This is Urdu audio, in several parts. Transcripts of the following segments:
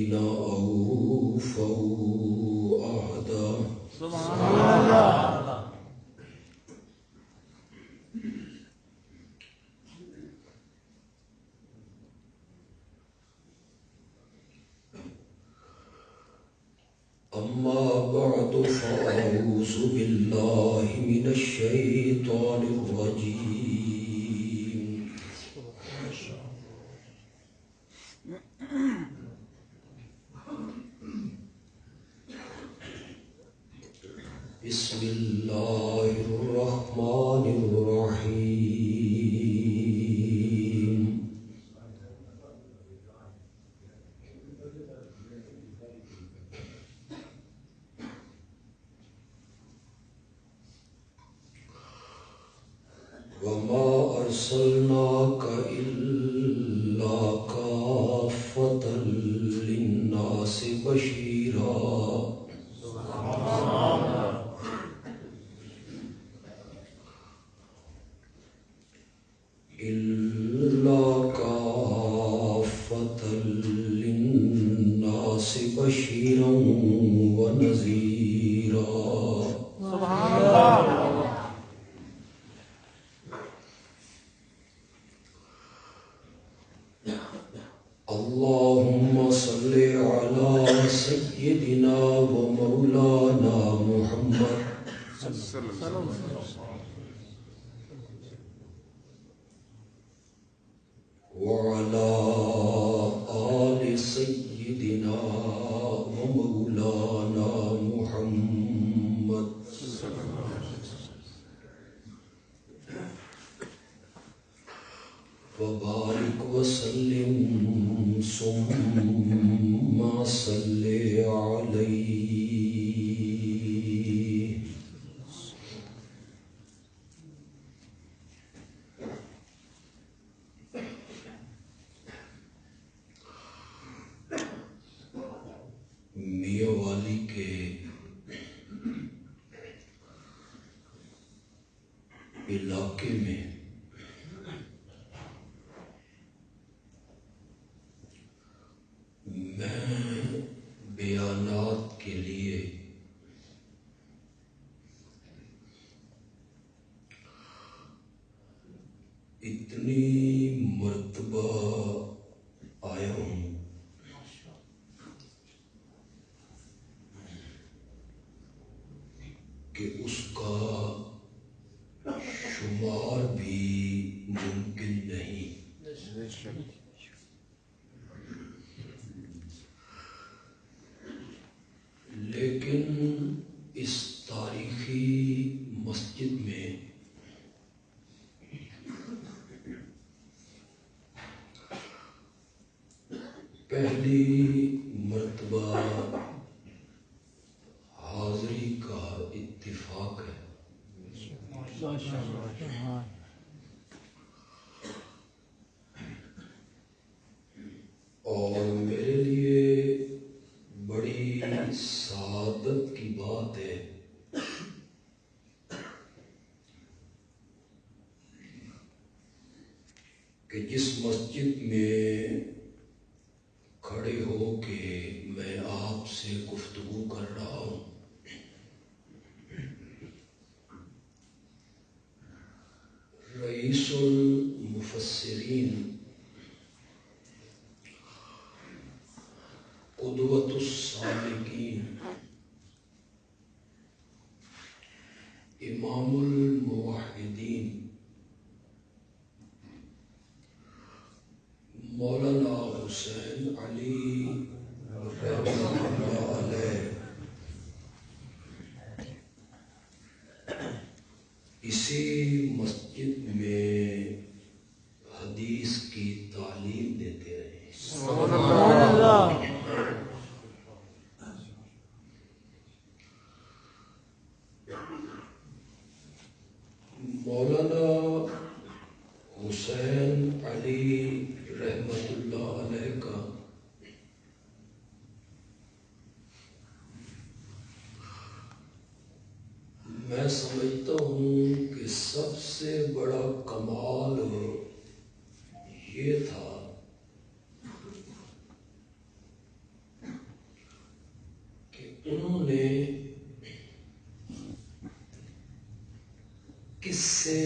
الذين أوفوا عهدا سبحان اللہ. أما بعد فأعوذ بالله من الشيطان الرجيم. بسم الله الرحمن الرحيم. وما أرسلناك إلا كافة للناس بشيرا إلا كافة للناس بشيرا ونذيرا. سبحان اللہ. اللهم صل على سيدنا ومولانا محمد وعلى آل سيدنا ومولانا محمد وبارك وسلم ثم صل عليه. میاں والی کے علاقے میں میں بیانات کے لیے اتنی مرتبہ آیا ہوں کہ اس کا شمار بھی ممکن نہیں. لیکن اس تاریخی مسجد میں پہلی مرتبہ حاضری کا اتفاق ہے. اور میرے لیے بڑی سعادت کی بات ہے کہ جس مسجد میں کھڑے ہو کے میں آپ سے گفتگو کر رہا ہوں رئیس المفسرین قدوۃ السالکین امام الموحدین مولانا حسین علی رحمۃ اللہ علیہ اسی مسجد میں حدیث کی تعلیم دیتے رہے. سبحان اللہ. مولانا حسین علی رحمۃ اللہ علیہ کا میں سمجھتا ہوں کہ سب سے بڑا کمال یہ تھا انہوں نے قصے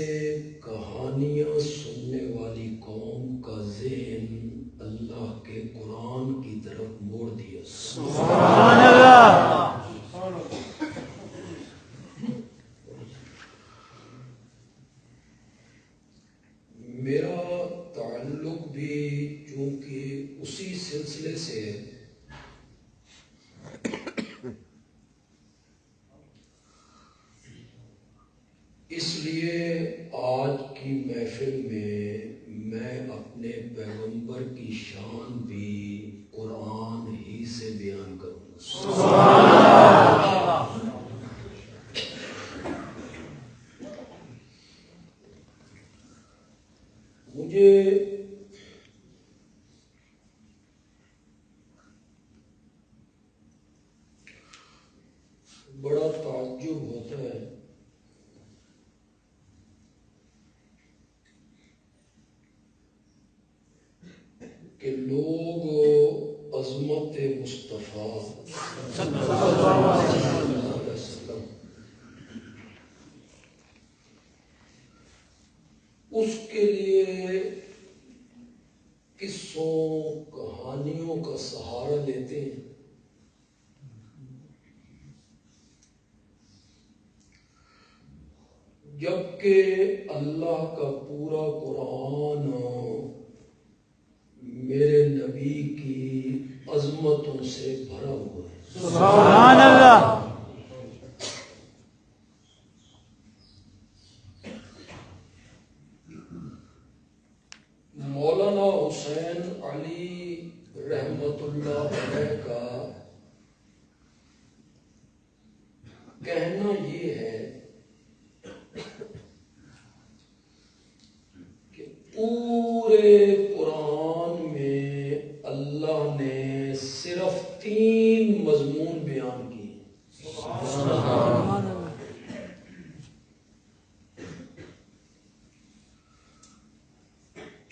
کہانیاں سننے والی قوم کا ذہن اللہ کے قرآن کی طرف موڑ دیا۔ سبحان اللہ۔ میرا تعلق بھی چونکہ اسی سلسلے سے ہے، اس لیے آج کی محفل میں اپنے پیغمبر کی شان بھی قرآن ہی سے بیان کروں گا۔ سبحان اللہ۔ مجھے بڑا تعجب ہوتا ہے کہ لوگ عظمت مصطفیٰ صلی اللہ علیہ وسلم اس کے لیے قصوں کہانیوں کا سہارا لیتے ہیں، جبکہ اللہ کا پورا قرآن میرے نبی کی عظمتوں سے بھرا ہوا ہے۔ سبحان اللہ۔ مولانا حسین علی رحمت اللہ علیہ کا کہنا یہ ہے کہ پورے قرآن میں اللہ نے صرف 3 مضمون بیان کیے۔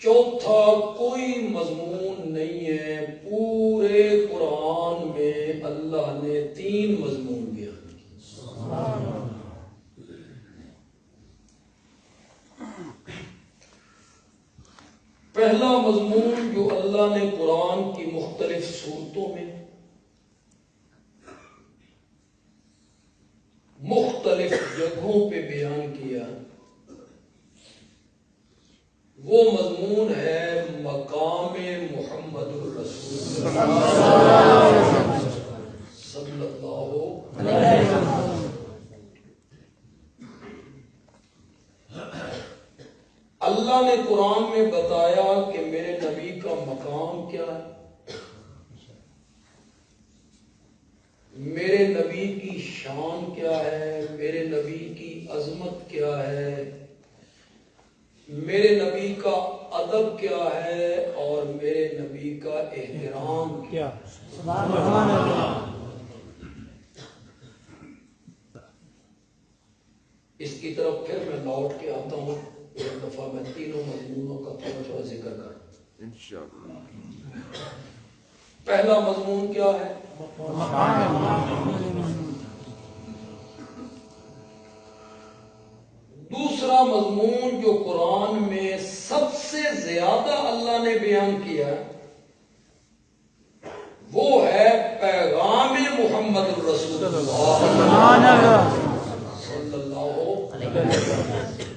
چوتھا کوئی مضمون نہیں ہے، پورے قرآن میں اللہ نے 3 مضمون بیان کیے۔ پہلا مضمون جو اللہ نے قرآن کی مختلف صورتوں میں مختلف جگہوں پہ بیان کیا، وہ مضمون ہے مقام محمد الرسول صلی اللہ علیہ وسلم۔ اللہ نے قرآن میں بتایا کہ میرے نبی کا مقام کیا ہے، میرے نبی کی شان کیا ہے، میرے نبی کی عظمت کیا ہے، میرے نبی کا ادب کیا ہے، اور میرے نبی کا احترام کیا ہے۔ سبحان اللہ۔ اس کی طرف پھر میں لوٹ کے آتا ہوں، ایک دفعہ میں تینوں مضمونوں کا تھوڑا تھوڑا ذکر کروں انشاءاللہ۔ پہلا مضمون کیا ہے؟ دوسرا مضمون جو قرآن میں سب سے زیادہ اللہ نے بیان کیا وہ ہے پیغام محمد الرسول اللہ صلی اللہ علیہ وسلم۔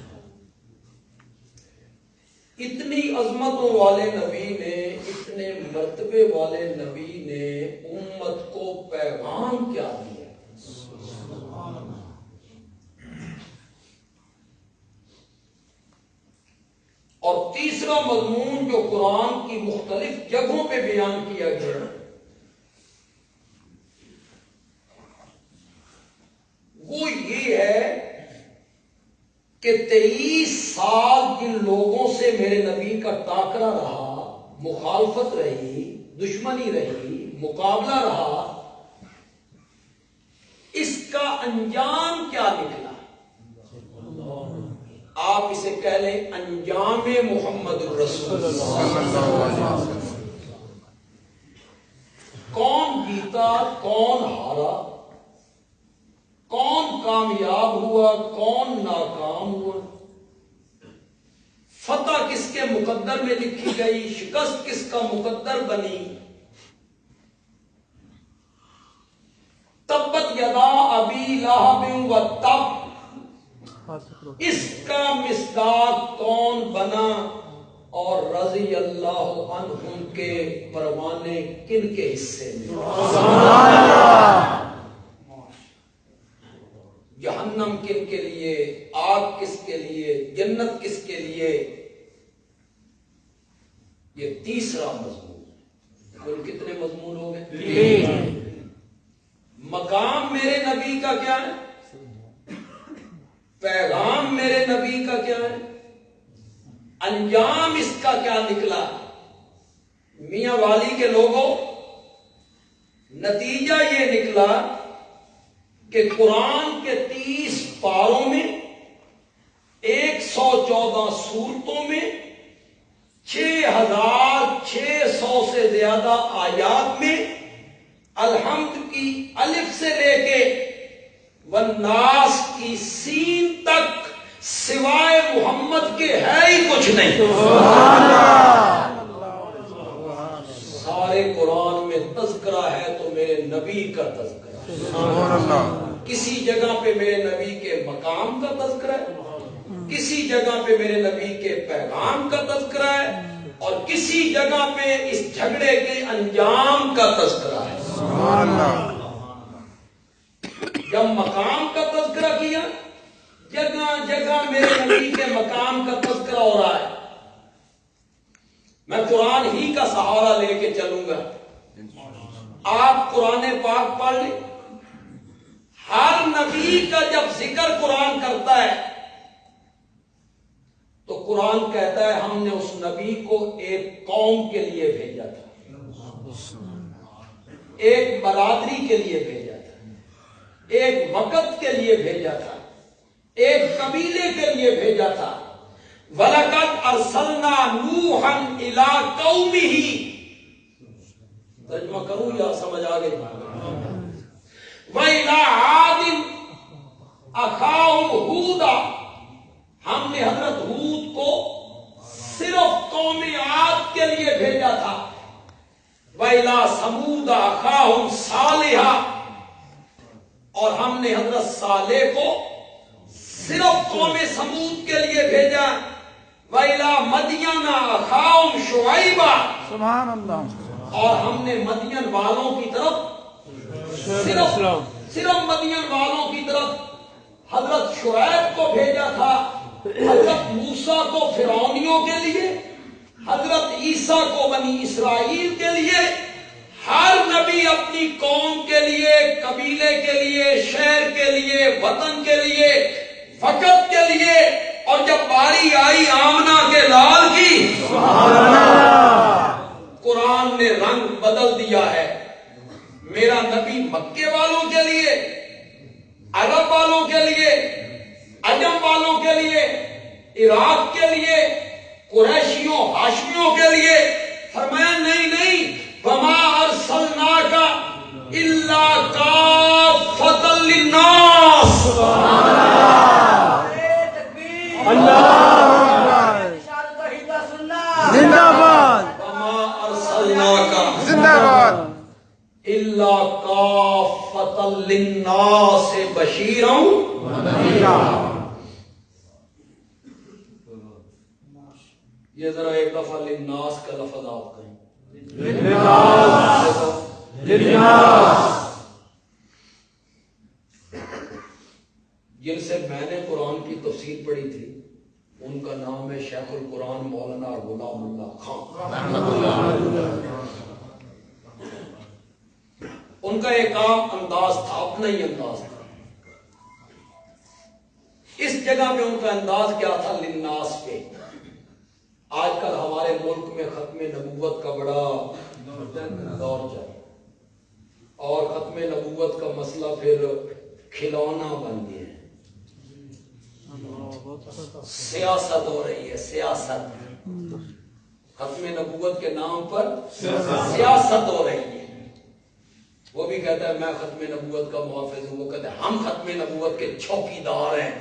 اتنی عظمتوں والے نبی نے، اتنے مرتبے والے نبی نے امت کو پیغام کیا دیا؟ اور تیسرا مضمون جو قرآن کی مختلف جگہوں پہ بیان کیا گیا وہ یہ ہے کہ 23 سال جن لوگوں سے میرے نبی کا ٹاکرا رہا، مخالفت رہی، دشمنی رہی، مقابلہ رہا، اس کا انجام کیا نکلا؟ آپ اسے کہہ لیں انجام محمد الرسول کون جیتا، کون ہارا، کون کامیاب ہوا کون ناکام ہوا، فتح کس کے مقدر میں لکھی گئی، شکست کس کا مقدر بنی. تبت یدا ابی لہب و تب، اس کا مصداق کون بنا اور رضی اللہ عنہم کے پروانے کن کے حصے میں. جہنم کن کے لیے، آگ کس کے لیے، جنت کس کے لیے. یہ تیسرا مضمون ہے. کل کتنے مضمون ہو گئے؟ مقام میرے نبی کا کیا ہے، پیغام میرے نبی کا کیا ہے، انجام اس کا کیا نکلا. میاں والی کے لوگوں، نتیجہ یہ نکلا کہ قرآن کے 30 پاروں میں 114 سورتوں میں 6600 سے زیادہ آیات میں الحمد کی الف سے لے کے والناس کی سین تک سوائے محمد کے ہے ہی کچھ نہیں. سارے قرآن میں تذکرہ ہے تو میرے نبی کا تذکرہ. کسی جگہ پہ میرے نبی کے مقام کا تذکرہ ہے، کسی جگہ پہ میرے نبی کے پیغام کا تذکرہ ہے، اور کسی جگہ پہ اس جھگڑے کے انجام کا تذکرہ ہے. جب مقام کا تذکرہ کیا، جگہ جگہ میرے نبی کے مقام کا تذکرہ ہو رہا ہے. میں قرآن ہی کا سہارا لے کے چلوں گا. آپ قرآن پاک پڑھ لیں. ہر نبی کا جب ذکر قرآن کرتا ہے تو قرآن کہتا ہے ہم نے اس نبی کو ایک قوم کے لیے بھیجا تھا، ایک برادری کے لیے بھیجا تھا، ایک وقت کے لیے بھیجا تھا، ایک قبیلے کے لیے بھیجا تھا. وَلَقَدْ أَرْسَلْنَا نُوحًا إِلَىٰ قَوْمِهِ. ترجمہ کروں یا سمجھ آ گئی؟ وَإِلَىٰ عَادٍ أَخَاهُمْ هُودًا. ہم نے حضرت ہود کو صرف قوم عاد کے لیے بھیجا تھا. وَإِلَىٰ ثَمُودَ أَخَاهُمْ صَالِحًا. اور ہم نے حضرت صالح کو صرف قوم سمود کے لیے بھیجا. وَإِلَىٰ مَدْيَنَ أَخَاهُمْ شُعَيْبًا. سبحان اللہ. اور ہم نے مدین والوں کی طرف صرف مدین والوں کی طرف حضرت شعیب کو بھیجا تھا. حضرت موسیٰ کو فرعونیوں کے لیے، حضرت عیسیٰ کو بنی اسرائیل کے لیے. ہر نبی اپنی قوم کے لیے، قبیلے کے لیے، شہر کے لیے، وطن کے لیے، وقت کے لیے. اور جب باری آئی آمنہ کے لال کی، قرآن نے رنگ بدل دیا ہے. میرا نبی مکے والوں کے لیے، عرب والوں کے لیے، عجم والوں کے لیے، عراق کے لیے، قریشیوں ہاشمیوں کے لیے. فرمایا نہیں، وَمَا أَرْسَلْنَاكَ إِلَّا كَافَّةً لِلنَّاسِ. زندہ باد. وَمَا أَرْسَلْنَاكَ زندہ باد. إِلَّا كَافَّةً لِلنَّاسِ بَشِيرًا وَنَذِيرًا. یہ ذرا ایک دفعہ للناس کا لفظ آپ کہیں. جن سے میں نے قرآن کی تفسیر پڑھی تھی ان کا نام ہے شیخ القرآن مولانا غلام اللہ خان. ان کا ایک عام انداز تھا، اپنا ہی انداز تھا. اس جگہ پہ ان کا انداز کیا تھا؟ للناس پہ. آج کل ہمارے ملک میں ختم نبوت کا بڑا دور چل، اور ختم نبوت کا مسئلہ پھر کھلونا بن گیا ہے. سیاست ہو رہی ہے، سیاست. ختم نبوت کے نام پر سیاست ہو رہی ہے. وہ بھی کہتا ہے میں ختم نبوت کا محافظ ہوں، وہ کہتا ہے ہم ختم نبوت کے چوکیدار ہیں۔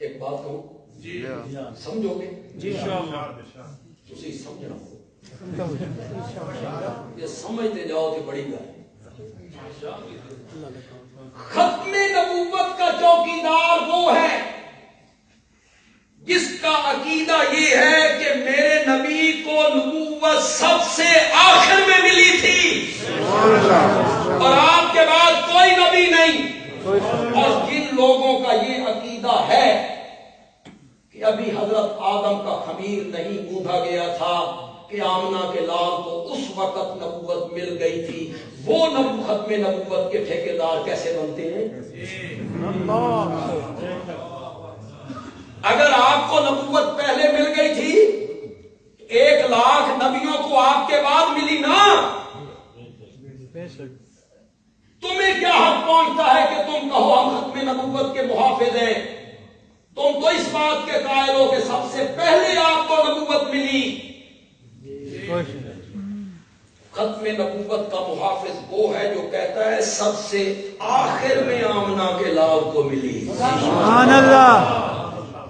ایک بات کہوں جی سمجھو گے؟ انشاءاللہ سمجھنا یہ سمجھتے جاؤ کہ بڑی گل ہے۔ ختم نبوت کا چوکیدار وہ ہے جس کا عقیدہ یہ ہے کہ میرے نبی کو نبوت سب سے آخر میں ملی تھی اور آپ کے بعد کوئی نبی نہیں، اور جن لوگوں کا یہ عقیدہ ہے کہ ابھی حضرت آدم کا خمیر نہیں گوندھا گیا تھا کہ آمنہ کے لال کو اس وقت نبوت مل گئی تھی، وہ ختم نبوت کے ٹھیکیدار کیسے بنتے ہیں؟ اگر آپ کو نبوت پہلے مل گئی تھی 1,00,000 نبیوں کو آپ کے بعد ملی نا، تمہیں کیا حق پہنچتا ہے کہ تم کہو ہم ختم نبوت کے محافظ ہیں؟ تم تو اس بات کے قائل ہو کہ سب سے پہلے آپ کو نبوت ملی۔ ختم نبوت کا محافظ وہ ہے جو کہتا ہے سب سے آخر میں آمنہ کے لال کو ملی، سبحان اللہ،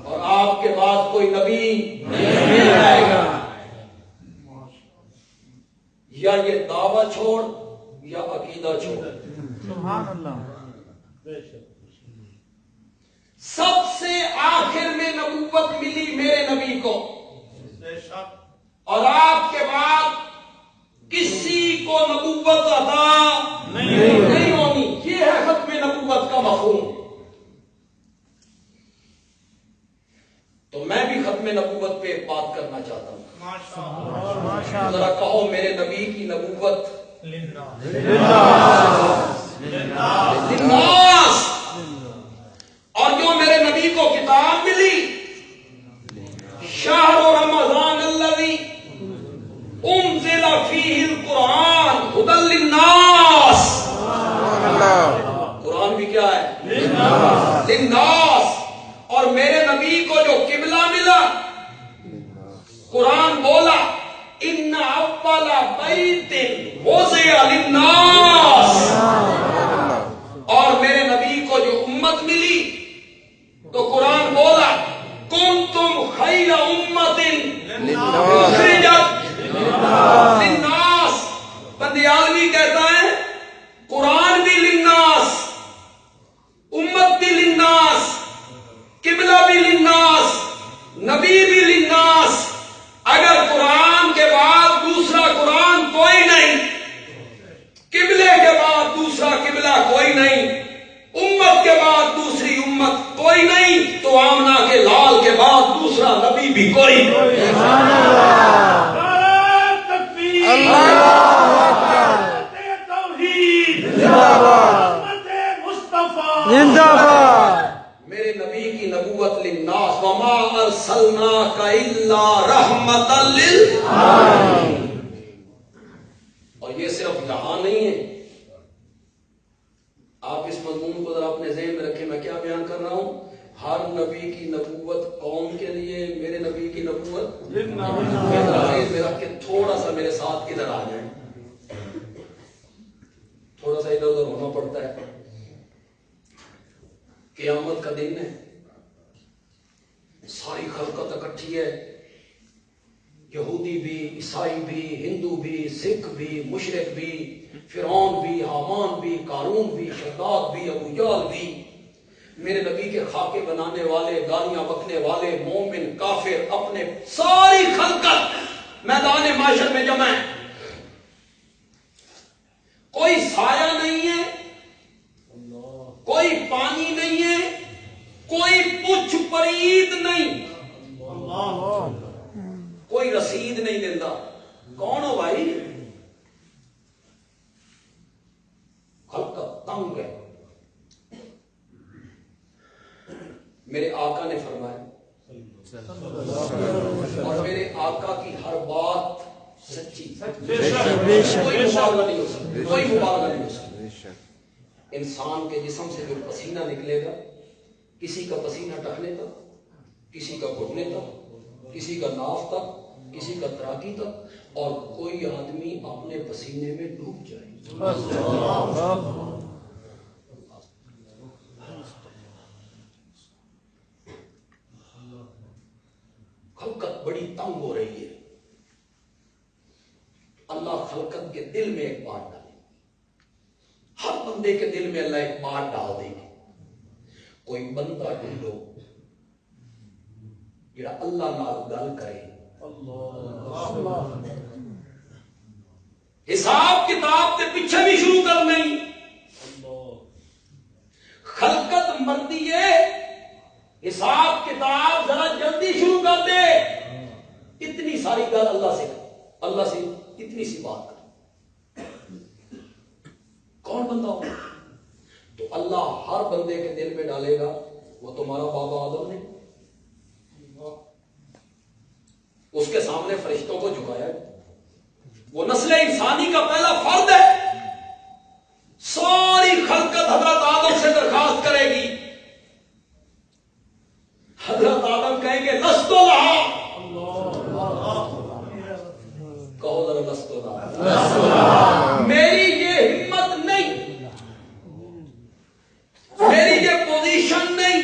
اور آپ کے بعد کوئی نبی نہیں آئے گا۔ یا یہ دعویٰ چھوڑ یا عقیدہ چھوڑ۔ سبحان اللہ، سب سے آخر میں نبوت ملی میرے نبی کو، اور آپ کے بعد کسی کو نبوت عطا نہیں ہونی۔ یہ ہے ختم نبوت کا مفہوم۔ تو میں بھی ختم نبوت پہ ایک بات کرنا چاہتا ہوں، ذرا کہو میرے نبی کی نبوت للناس، اور جو میرے نبی کو کتاب ملی شہر رمضان الذی انزل فیہ القرآن ھدی للناس، قرآن بھی کیا ہے؟ للناس۔ اور میرے نبی کو جو قبلہ ملا، قرآن بولا ان اول بیت وضع للناس، اور میرے نبی کو جو امت ملی تو قرآن بولا کنتم خیر امت اخرجت للناس۔ بندیالوی کہتا ہے قرآن بھی للناس، امت بھی للناس، قبلہ بھی للناس، نبی بھی للناس۔ اگر قرآن کے بعد دوسرا قرآن کوئی نہیں، قبلے کے بعد دوسرا قبلہ کوئی نہیں، امت کے بعد دوسری امت کوئی نہیں، تو آمنہ کے لال کے بعد دوسرا نبی بھی کوئی نہیں۔ زندہ باد، میرے نبی کی نبوت للناس، وما ارسلناک الا رحمۃ للعالمین۔ اور یہ صرف یہاں نہیں ہے، آپ اس مضمون کو ذرا اپنے ذہن میں رکھیں۔ میں کیا بیان کر رہا ہوں؟ ہر نبی کی نبوت قوم کے لیے، میرے نبی کی نبوت میرا کہ تھوڑا سا میرے ساتھ ادھر آ جائیں، تھوڑا سا ادھر ادھر ہونا پڑتا ہے۔ قیامت کا دن ہے، ساری خلقت اکٹھی ہے، یہودی بھی، عیسائی بھی، ہندو بھی، سکھ بھی، مشرک بھی، فرعون بھی، حامان بھی، قارون بھی، شداد بھی، ابو جہل بھی، میرے نبی کے خاکے بنانے والے، گالیاں بکنے والے، مومن، کافر، اپنے ساری خلقت میدان معاشر میں جمع ہے۔ کوئی سایہ نہیں ہے، کوئی پانی نہیں ہے، کوئی پچھ پرید نہیں، کوئی رسید نہیں دیتا۔ کون ہو بھائی؟ خلقت تنگ ہے۔ میرے آقا نے فرمایا، اور میرے آقا کی ہر بات سچی، کوئی مبالغہ نہیں ہو سکتا، کوئی مبالغہ نہیں ہو سکتا۔ انسان کے جسم سے جو پسینہ نکلے گا، کسی کا پسینہ ٹخنے تک، کسی کا گھٹنے تک، کسی کا ناف تک، کسی کا تراکی تک، اور کوئی آدمی اپنے پسینے میں ڈوب جائے. خلقت بڑی تنگ ہو رہی ہے. اللہ خلقت کے دل میں ایک بات ڈالے، ہر بندے کے دل میں اللہ ایک بات ڈال دے گی. کوئی بندہ ڈھونڈو جڑا اللہ نال گل کرے. حساب کتاب کے پیچھے بھی شروع کر نہیں. خلقت مردی ہے، حساب کتاب ذرا جلدی شروع کر دے. اتنی ساری گل اللہ سے اتنی سی بات کر. کون بندہ ہو تو اللہ ہر بندے کے دل میں ڈالے گا وہ تمہارا بابا آدم نے اس کے سامنے فرشتوں کو جھکایا. وہ نسل انسانی کا پہلا فرد ہے. ساری خلقت حضرت آدم سے درخواست کرے گی. حضرت آدم کہیں گے لستو لہا. کہو ذرا لستو لہا. میری یہ ہمت نہیں، میری یہ پوزیشن نہیں،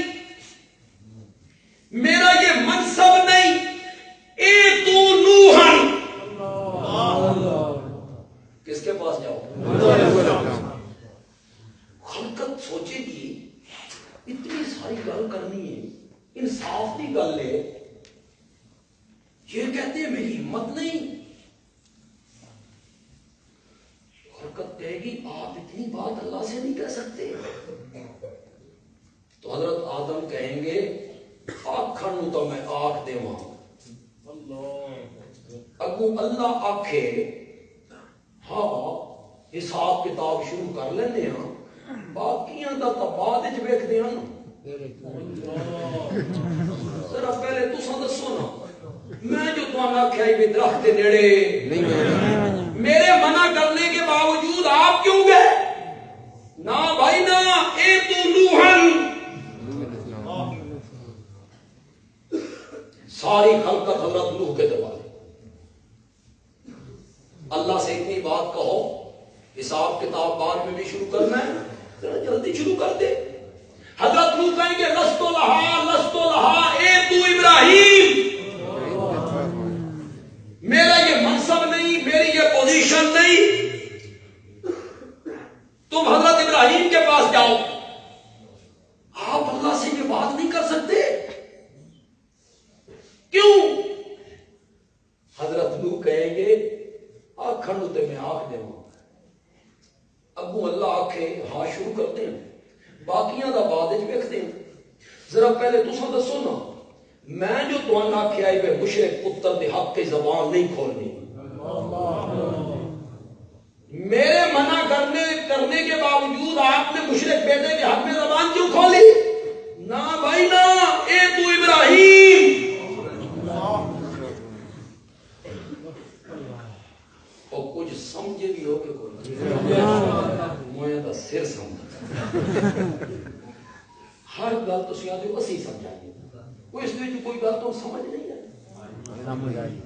میرا یہ منصب نہیں. اے تو نوحن، کس کے پاس جاؤ؟ خلقت سوچے گی اتنی ساری گل کرنی ہے، انصاف کی گل ہے. یہ کہتے ہیں میری ہمت نہیں. خلقت کہے گی آپ اتنی بات اللہ سے نہیں کہہ سکتے. تو حضرت آدم کہیں گے آکھن تو میں آکھ دے وہاں. اگو اللہ آکھے ہاں حساب کتاب شروع کر لینے ہاں، باقیاں دا تو بعد وچ ویکھدے ہاں. ذرا پہلے تساں دسو نا، میں جو تمہیں آکھیا ہے درخت کے نیڑے میرے منع کرنے کے باوجود آپ کیوں گئے؟ نہ بھائی نہ. اے تو نوحن. ساری خلقت حضرت نوح کے دروازے. اللہ سے اتنی بات کہو حساب کتاب بعد میں بھی شروع کرنا ہے، ذرا جلدی شروع کر دے. حضرت نوح کہیں گے لستو لہا لستو لہا. اے تو ابراہیم، میرا یہ منصب نہیں، میری یہ پوزیشن نہیں. تم حضرت ابراہیم کے پاس جاؤ. آپ اللہ سے یہ بات نہیں کر سکتے. کیوں؟ حضرت نوح کہیں گے آکھن تے میں آکھ دے. ابو اللہ آکھے ہاں شروع کرتے ہیں، باقیاں دا بعد وچ ویکھدے ہیں. ذرا پہلے تساں دسو نا، میں جو تمہیں آکھیا ہے مشرک پتر دے حق کی زبان نہیں کھولنی. میرے منع کرنے کے باوجود آپ نے مشرک بیٹے کے حق میں زبان کیوں کھولی؟ نہ بھائی نہ. اے تو ابراہیم. اور کچھ سمجھے بھی ہو کہ کوئی مویا دا سر سمجھ. ہر گل تو سیاں جو اسی سمجھائیے، کوئی اس میں کوئی گل تو سمجھ نہیں آئی.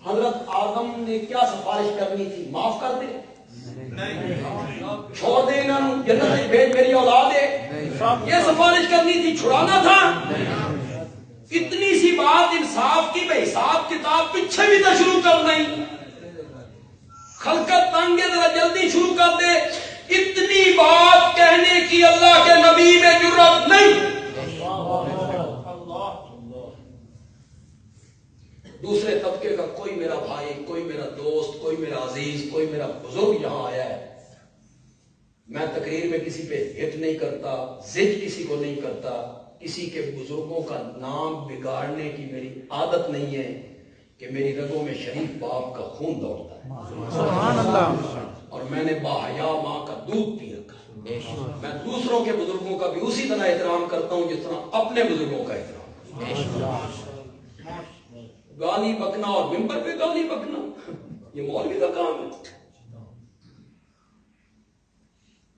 حضرت آدم نے کیا سفارش کرنی تھی؟ معاف کر دے، چھوڑ دے انہوں جنت میں بھیج میری اولاد ہے. یہ سفارش کرنی تھی، چھڑانا تھا. اتنی سی بات انصاف کی بے حساب کتاب پیچھے بھی نہ شروع کر نہیں. خلقت تنگ ہے، ذرا جلدی شروع کر دے. اتنی بات کہنے کی اللہ کے نبی میں جرات نہیں. دوسرے طبقے کا کوئی میرا بھائی، کوئی میرا دوست، کوئی میرا عزیز، کوئی میرا بزرگ یہاں آیا ہے، میں تقریر میں کسی پہ ہٹ نہیں کرتا، ضد کسی کو نہیں کرتا. کسی کے بزرگوں کا نام بگاڑنے کی میری عادت نہیں ہے کہ میری رگوں میں شریف باپ کا خون دوڑتا ہے. سبحان اللہ. اور میں نے باحیا ماں کا دودھ پی رکھا. میں دوسروں کے بزرگوں کا بھی اسی طرح احترام کرتا ہوں جس طرح اپنے بزرگوں کا احترام. گالی بکنا اور ممبر پہ گالی بکنا یہ مولوی کا کام ہے.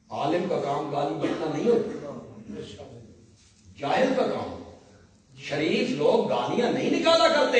عالم کا کام گالی بکنا نہیں ہوتا، جاہل کا کام. شریف لوگ گالیاں نہیں نکالا کرتے،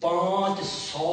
500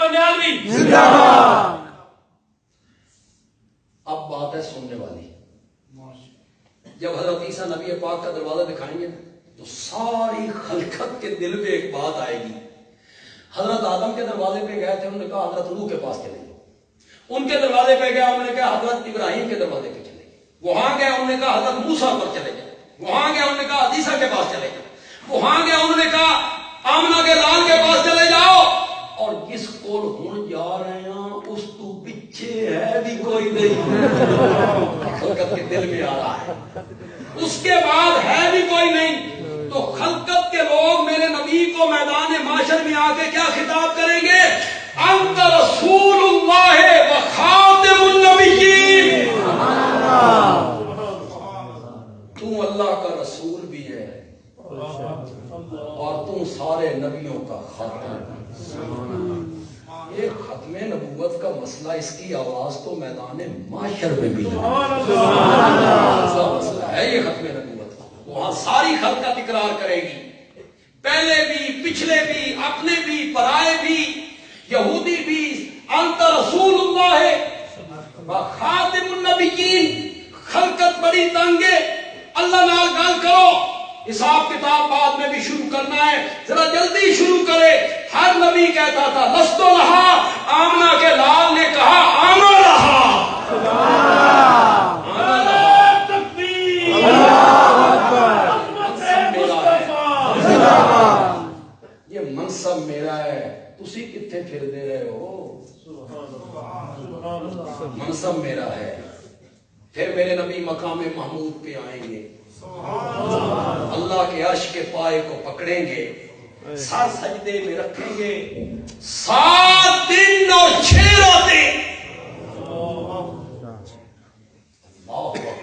بنیادی زندہ باد. اب بات ہے سننے والی. جب حضرت عیسیٰ نبی پاک کا دروازہ دکھائیں گے تو ساری خلقت کے دل میں ایک بات آئے گی. حضرت آدم کے دروازے پہ گئے تھے, انہوں نے کہا حضرت نوح کے پاس چلے جاؤ. ان کے دروازے پہ گیا, انہوں نے کہا حضرت ابراہیم کے دروازے پہ چلے جاؤ. وہاں گیا, انہوں نے کہا حضرت موسیٰ پر چلے جاؤ. وہاں گیا, انہوں نے کہا عیسیٰ کے پاس چلے جاؤ. وہاں گیا, انہوں نے کہا آمنہ کے لال کے پاس چلے جاؤ. اور جس کول ہوں جا رہے ہیں اس تو پیچھے ہے بھی کوئی نہیں. خلقت کے دل میں آ رہا ہے, اس کے بعد ہے بھی کوئی نہیں. تو خلقت کے لوگ میرے نبی کو میدان معاشر میں آ کے کیا خطاب کریں گے؟ انت رسول اللہ و خاتم النبیین. تو اللہ کا رسول بھی ہے اور تم سارے نبیوں کا خاتم. یہ ختم نبوت کا مسئلہ, اس کی آواز تو میدان معاشر میں بھی مسئلہ ہے. یہ ختم نبوت وہاں ساری خلقت اقرار کرے گی, پہلے بھی, پچھلے بھی, اپنے بھی, پرائے بھی, یہودی بھی. انت رسول اللہ و خاتم النبیین. خلقت بڑی تنگ ہے, اللہ نال گل کرو. حساب کتاب بعد میں بھی شروع کرنا ہے, ذرا جلدی شروع کرے. ہر نبی کہتا تھا لست لہا, آمنہ کے لال نے کہا آنا رہا. یہ منصب میرا ہے, تسی کتنے پھر دے رہے ہو؟ منصب میرا ہے. پھر میرے نبی مقام محمود پہ آئیں گے, اللہ کے عرش کے پائے کو پکڑیں گے, سر سجدے میں رکھیں گے, 7 دن اور 6 راتیں. اللہ اکبر,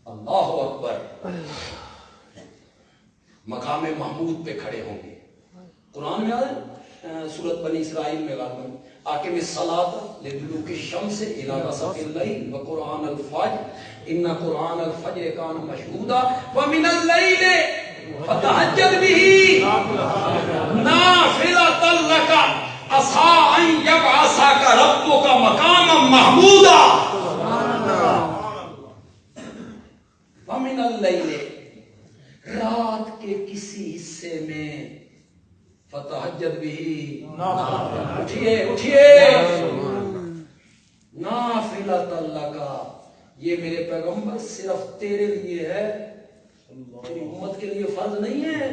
اللہ اکبر. مقام محمود پہ کھڑے ہوں گے. قرآن میں آئے سورت بنی اسرائیل میں غالباً آکم الصلاۃ لدلوک الشمس الی غسق اللیل وقرآن الفجر ان قرآن الفجر کان مشہودا ومن اللیل فتہجد بہ نافلۃ لک عسیٰ ان یبعثک ربک مقاما محمودا. ومن اللیل, رات کے کسی حصے میں, فتہجد بھی, اٹھیے اٹھیے, نافلۃ لک. یہ میرے پیغمبر صرف تیرے لیے ہے, تیری امت کے لیے فرض نہیں ہے.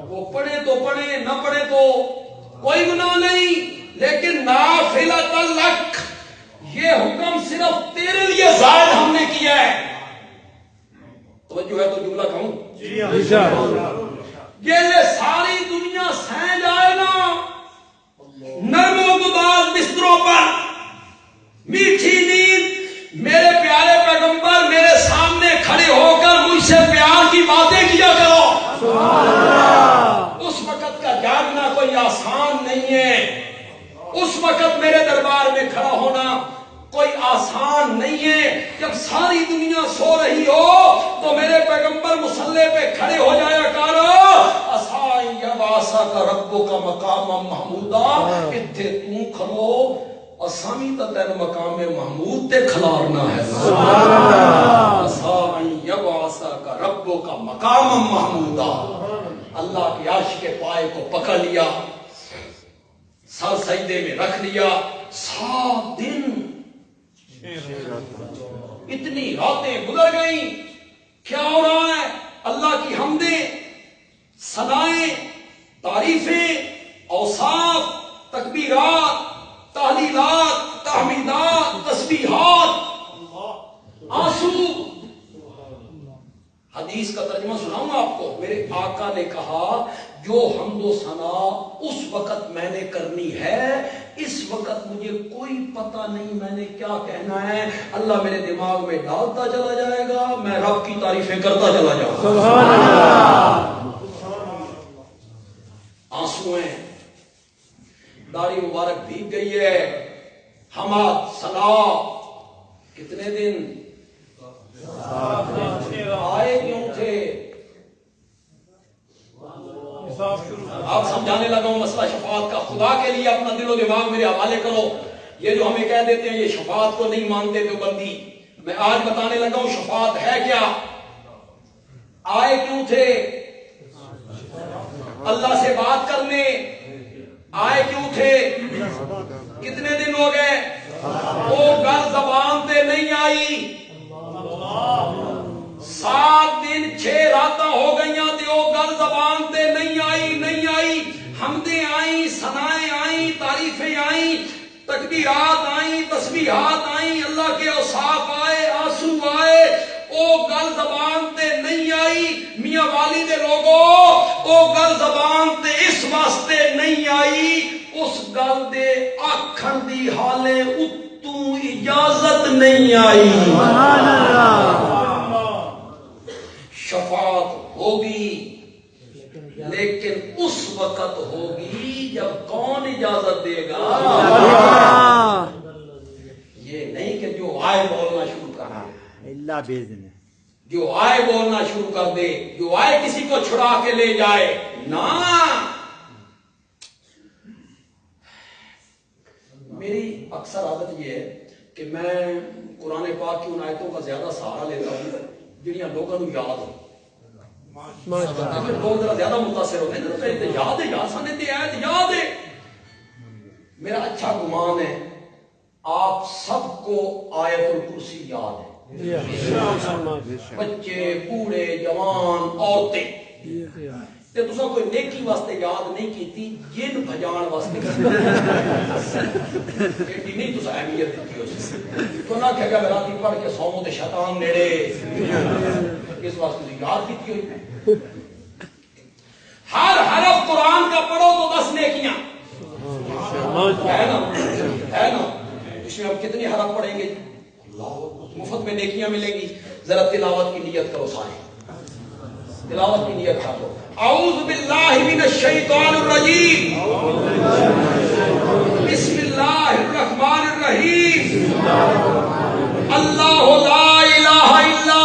وہ پڑھے تو پڑھے, نہ پڑھے تو کوئی گناہ نہیں, لیکن نافلۃ لک, یہ حکم صرف تیرے لیے زائد ہم نے کیا ہے. توجہ ہے تو جملہ کہوں؟ یہ ساری دنیا سہ جائے نا نرم و گداز بستروں پر, میٹھی نیند, میرے پیارے پیغمبر میرے سامنے کھڑے ہو کر مجھ سے پیار کی باتیں کیا کرو. اس وقت کا جاگنا کوئی آسان نہیں ہے, اس وقت میرے دربار میں کھڑا ہونا کوئی آسان نہیں ہے. جب ساری دنیا سو رہی ہو تو میرے پیغمبر مصلی پہ کھڑے ہو جایا کرو. عسیٰ ان یبعثک ربک مقاما محمودا. اتھے توں کھلو, اسامی تا تین مقام محمود تے کھلارنا ہے. عسیٰ ان یبعثک ربک مقاما محمودا. اللہ کے عرش کے پائے کو پکڑ لیا, سر سجدے میں رکھ لیا. 7 دن, اتنی راتیں گزر گئیں. کیا ہو رہا ہے؟ اللہ کی حمدیں, ثنائیں, تعریفیں, اوصاف, تکبیرات, تہلیلات, تحمیدات, تسبیحات, آنسو. حدیث کا ترجمہ سناؤں آپ کو. میرے آقا نے کہا جو حمد و ثنا اس وقت میں نے کرنی ہے, اس وقت مجھے کوئی پتہ نہیں میں نے کیا کہنا ہے. اللہ میرے دماغ میں ڈالتا چلا جائے گا, میں رب کی تعریفیں کرتا چلا جاؤں گا. سبحان اللہ. آنسو ہیں, داڑھی مبارک بھیگ گئی ہے. حماد ثنا کتنے دن آئے کیوں تھے؟ آپ سمجھانے لگا ہوں مسئلہ شفاعت کا. خدا کے لیے اپنا دل و دماغ میرے حوالے کرو. یہ جو ہمیں کہہ دیتے ہیں یہ شفاعت کو نہیں مانتے دیوبندی، میں آج بتانے لگا ہوں شفاعت ہے کیا. آئے کیوں تھے؟ اللہ سے بات کرنے. آئے کیوں تھے؟ کتنے دن ہو گئے؟ وہ گل زبان تے نہیں آئی. 7 دن 6 راتاں ہو گئیاں تے وہ گل زبان تے نہیں آئی. حمدیں آئیں، ثنائیں آئیں، تعریفیں آئیں، تکبیرات آئیں، تسبیحات آئیں، اللہ کے اوصاف آئے، آنسو آئے، او گل زبان تے نہیں آئی. میاں والی دے لوگوں او گل زبان تے اس واسطے نہیں آئی، اس گل دے آکھن دی حالے اتوں اجازت نہیں آئی. سبحان اللہ. شفاعت ہوگی لیکن اس وقت ہوگی جب کون اجازت دے گا. یہ نہیں کہ جو آئے بولنا شروع کرنا، اللہ بیزن، جو آئے بولنا شروع کر دے، جو آئے کسی کو چھڑا کے لے جائے. نہ، میری اکثر عادت یہ ہے کہ میں قرآن پاک کی ان آیتوں کا زیادہ سہارا لیتا ہوں جنہاں لوگوں کو یاد ہو. لوگ ذرا زیادہ متاثر ہوتے ہیں، یاد ہے یار سانے تے آیت یاد ہے. میرا اچھا گمان ہے آپ سب کو آیت الکرسی یاد ہے، بچے، بوڑھے، جوان، عورتیں. تے تساں کوئی نیکی واسطے یاد نہیں کیتی، جن بھجان واسطے ایڈی نہیں تساں اہمیت دیتی ہو سی. تو نہ کہ اگر راتی پڑھ کے سومو تے شیطان نیڑے، اس واسطے یاد کیتی ہوئی. ہر حرف قرآن کا پڑھو تو 10 نیکیاں ہے نا. اس میں ہم کتنی حرف پڑھیں گے؟ مفت میں نیکیاں ملیں گی. ذرا تلاوت کی نیت کرو سارے، تلاوت کی نیت کرو. اعوذ باللہ من الشیطان الرجیم، بسم اللہ الرحمن الرحیم، اللہ لا الہ الا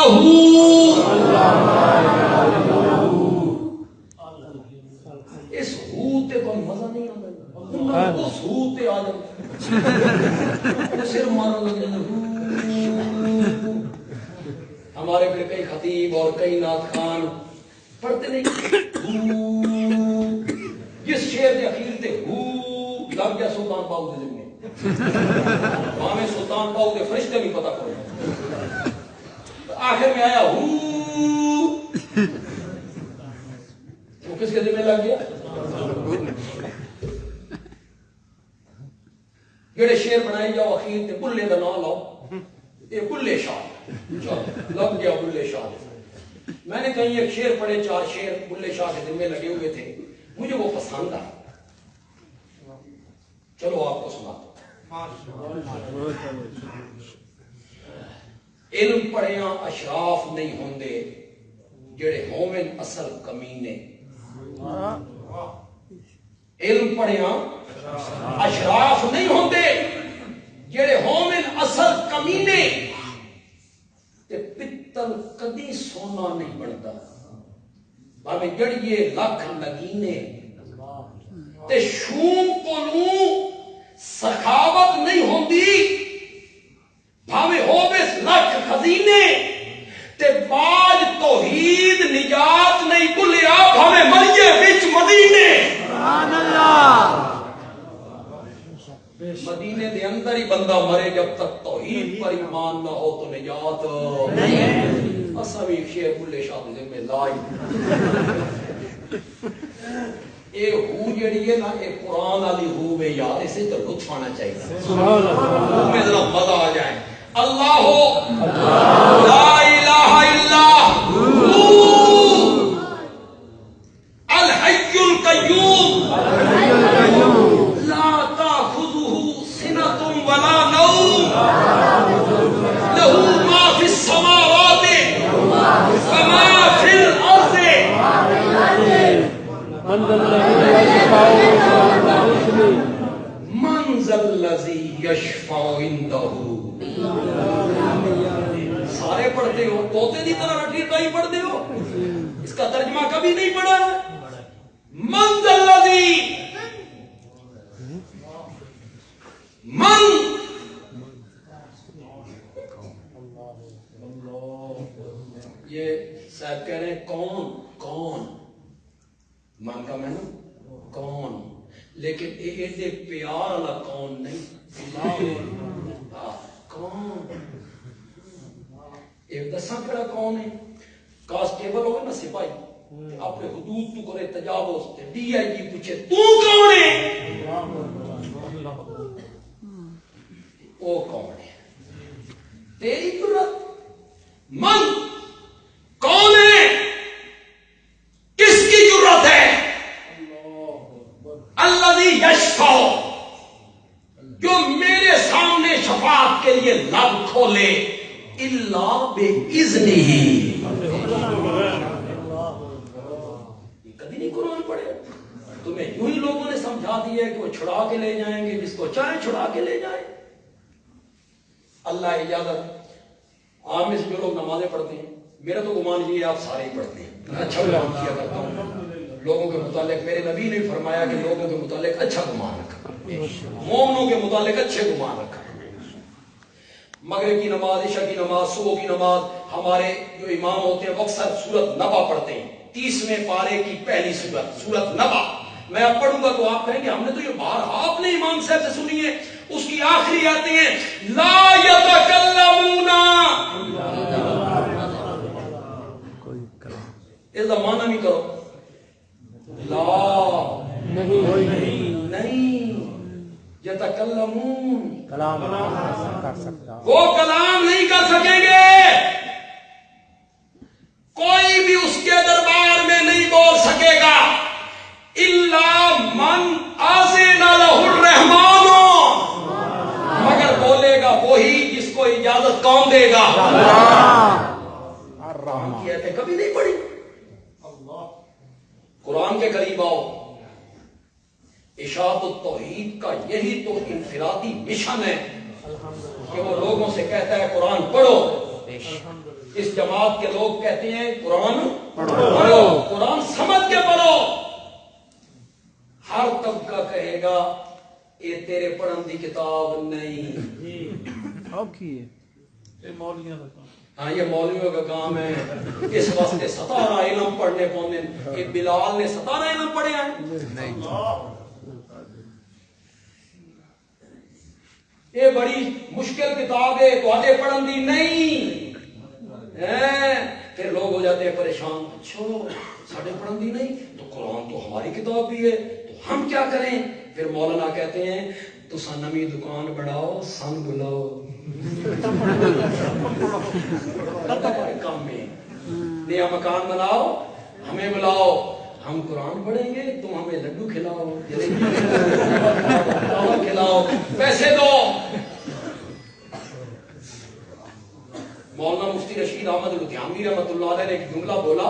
اس ہو تے کوئی مزہ نہیں آتا. اس ہو تے آ جائے سر مارن لگے. ہمارے پھر کئی خطیب اور کئی نعت خان پڑھتے نہیں. جس شعر کے اخیر تے ہو لگ گیا سلطان باؤ دے میں ہمیں سلطان باؤ کے فرشتے بھی پتہ کرو. آخر میں آیا ہو، وہ کس کے ذمہ لگ گیا؟ جڑے شعر بنائی جاؤ اخیر تے بلے دا نام لاؤ، یہ بلے شاہ لگ گیا. بلے شاہ میں نے کہیں ایک شعر پڑھے، 4 شعر بلے شاہ کے ذمہ لگے ہوئے تھے، مجھے وہ پسند آئے. چلو آپ کو سناتا ہوں. علم پڑھیاں اشراف نہیں ہوندے، جڑے ہومن اصل کمینے. علم پڑھیاں اشراف نہیں ہوندے، جڑے ہومن اصل کمینے. تے پتل کدی سونا نہیں بنتا، بھاویں جڑیے لکھ لگینے. تے شوم کولوں سخاوت نہیں ہوندی، بھاویں ہووس لکھ خزینے. تے باج توحید نجات نہیں بھلیا، بھاویں مریے وچ مدینے. سبحان اللہ. مدینے دے اندر ہی بندہ مرے، جب تک توحید پر ایمان نہ ہو تو نجات نہیں. اساں بھی شعر بلے شاہ دے ذمہ لائی. اے ہو جڑی ہے نا، اے قرآن والی ہو میں یار اسے تو لطف آنا چاہیے. سبحان اللہ. میں ذرا مزہ آ جائے. اللہ لا الہ الا الحی القیوم لا تأخذہ سنۃ ولا نوم لہ ما فی السماوات وما فی الارض. من ذا الذی یشفع عندہ. سارے پڑھتے ہو، طوطے کی طرح رٹی ٹائی پڑھتے ہو، اس کا ترجمہ کبھی نہیں پڑھا. من الذی من یہ صاحب کہہ رہے ہیں کون کون من کا میں نا کون لیکن ایسے پیار والا کون نہیں کون ایک دساں کڑا کون ہے کانسٹیبل ہوگا نا سپاہی اپنے حدود تو کرے تجاوز تے ڈی آئی جی پوچھے تو کون ہے وہ کون ہے تیری جرات من کون ہے کس کی جرات ہے الذی یشفع جو میرے سامنے شفاعت کے لیے لب کھولے الا باذنہ کبھی نہیں قرآن پڑھے تمہیں یوں ہی لوگوں نے سمجھا دیا ہے کہ وہ چھڑا کے لے جائیں گے جس کو چاہیں چھڑا کے لے جائیں اللہ اجازت عام میں سے جو لوگ نمازیں پڑھتے ہیں میرا تو گمان یہ ہے آپ سارے ہی پڑھتے ہیں میں اچھا گمان کیا کرتا ہوں لوگوں کے متعلق میرے نبی نے فرمایا کہ لوگوں کے متعلق اچھا گمان رکھا مومنوں کے متعلق اچھے گمان رکھا مغرب کی نماز عشاء کی نماز صبح کی نماز ہمارے جو امام ہوتے ہیں وہ اکثر سورت نبا پڑھتے ہیں 30ویں پارے کی پہلی سورت نبا میں اب پڑھوں گا تو آپ کہیں گے ہم نے تو یہ بار آپ نے امام صاحب سے سنی ہے اس کی آخری آتے ہیں لا یتکلمون اس کا معنی بھی کرو لا نہیں یتکلمون کلام کر سکتا وہ کلام نہیں کر سکیں گے کوئی بھی اس کے دربار میں نہیں بول سکے گا الا من اذن له الرحمن مگر بولے گا وہی جس کو اجازت کون دے گا الرحمن کی آیتیں کبھی نہیں پڑھی قرآن کے قریب آؤ اشاعت التوحید کا یہی تو انفرادی مشن ہے کہ وہ لوگوں سے کہتا ہے قرآن پڑھو اس جماعت کے لوگ کہتے ہیں قرآن پڑھو قرآن سمجھ کے پڑھو ہر طبقہ کہے گا یہ تیرے پڑھن دی کتاب نہیں ہاں یہ مولویوں کا کام ہے اس واسطے 17 علم پڑھنے پونے کہ بلال نے 17 علم پڑھے ہیں یہ بڑی مشکل کتاب ہے تو آدھے پڑھن دی نہیں پھر لوگ ہو جاتے ہیں پریشان اچھا ساڑھے پڑھن دی نہیں تو قرآن تو ہماری کتاب بھی ہے تو ہم کیا کریں پھر مولانا کہتے ہیں تو نمی دکان بڑھاؤ سن بلاؤ کام میں نیا مکان بناؤ ہمیں بلاؤ ہم قرآن پڑھیں گے تم ہمیں لڈو کھلاؤ کھلاؤ پیسے دو مولانا مفتی رشید احمد لدھیانوی رحمۃ اللہ علیہ نے ایک جملہ بولا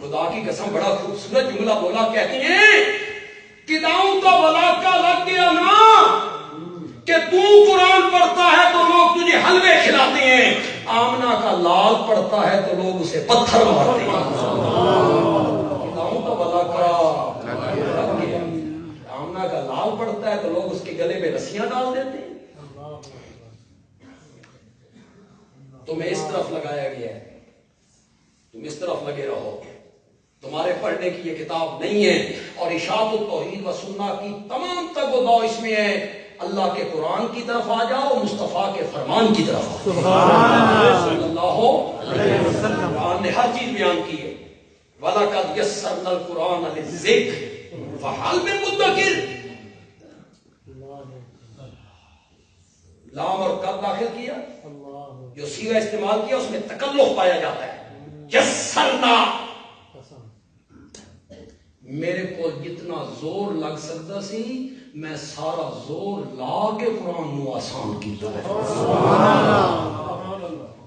خدا کی قسم بڑا خوبصورت جملہ بولا کہتے ہیں کہ داؤں کا ولاقہ لگ گیا نا کہ تو قرآن پڑھتا ہے تو لوگ تجھے حلوے کھلاتے ہیں آمنہ کا لال پڑھتا ہے تو لوگ اسے پتھر مارتے ہیں داؤں کا ولاقہ لگ گیا آمنہ کا لال پڑھتا ہے تو لوگ اس کے گلے میں رسیاں ڈال دیتے ہیں تمہیں اس طرف لگایا گیا ہے تم اس طرف لگے رہو تمہارے پڑھنے کی یہ کتاب نہیں ہے اور اشاعت التوحید و سنہ کی تمام تگ و دو اس میں ہے اللہ کے قرآن کی طرف آ جاؤ مصطفیٰ کے فرمان کی طرف آ جاؤ صلی اللہ علیہ وسلم قرآن نے ہر چیز بیان کی ہے وَلَقَدْ يَسَّرْنَا الْقُرْآنَ لِلذِّكْرِ فَهَلْ مِن مُدَّكِرٍ لام اور قد داخل کیا جو سیغہ استعمال کیا اس میں تکلف پایا جاتا ہے یسرنا میرے کو جتنا زور لگ سکتا سی میں سارا زور لا کے قرآن نو آسان کی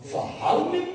فَهَلْ مِن